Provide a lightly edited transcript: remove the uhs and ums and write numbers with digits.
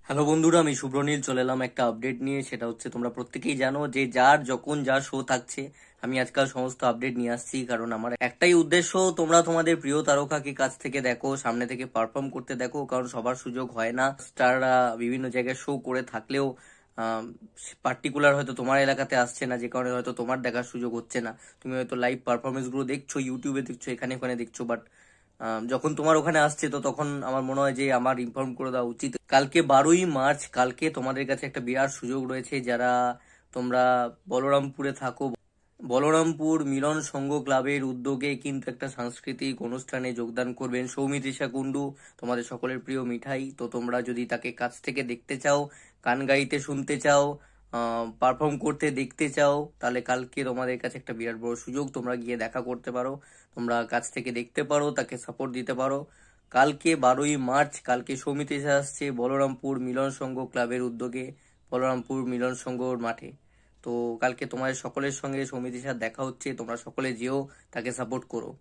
Hello বন্ধুরা, আমি শুভ্রনীল চলে এলাম একটা আপডেট নিয়ে। সেটা হচ্ছে, তোমরা প্রত্যেকেই জানো যে যার যখন যা শো থাকছে আমি আজকাল সমস্ত আপডেট নিয়ে আসছি, কারণ আমার একটাই উদ্দেশ্য, তোমরা তোমাদের প্রিয় তারকাকে কাছ থেকে দেখো, সামনে থেকে পারফর্ম করতে দেখো। কারণ সবার সুযোগ হয় না। স্টাররা বিভিন্ন জায়গায় শো করে থাকলেও পার্টিকুলার হয়তো তোমার এলাকাতে আসছে না, যে কারণে হয়তো তোমার দেখার সুযোগ হচ্ছে না। তুমি হয়তো লাইভ পারফরমেন্স গুলো দেখছো, ইউটিউবে দেখছো, এখানে ওখানে দেখছো, বাট যখন তোমার ওখানে আসছে তো তখন আমার মনে হয় যে আমার ইনফর্ম করে দেওয়া উচিত। কালকে 12ই মার্চ, কালকে তোমাদের কাছে একটা বিরাট সুযোগ রয়েছে। যারা তোমরা বলরামপুরে থাকো, বলরামপুর মিলন সংঘ ক্লাবের উদ্যোগে কিন্তু একটা সাংস্কৃতিক অনুষ্ঠানে যোগদান করবেন সৌমিত্রিষা কুন্ডু, তোমাদের সকলের প্রিয় মিঠাই। তো তোমরা যদি তাকে কাছ থেকে দেখতে চাও, গান গাইতে শুনতে চাও, পারফর্ম করতে দেখতে চাও, তাহলে কালকে তোমাদের কাছে একটা বিরাট বড় সুযোগ। তোমরা গিয়ে দেখা করতে পারো, তোমরা কাছ থেকে দেখতে পারো, তাকে সাপোর্ট দিতে পারো। কালকে 12ই মার্চ, কালকে সৌমিত্রিষা আসছে বলরামপুর মিলন সংঘ ক্লাবের উদ্যোগে, বলরামপুর মিলন সংঘর মাঠে। তো কালকে তোমাদের সকলের সঙ্গে সমিতির সাথে দেখা হচ্ছে, তোমরা সকলে যেও, তাকে সাপোর্ট করো।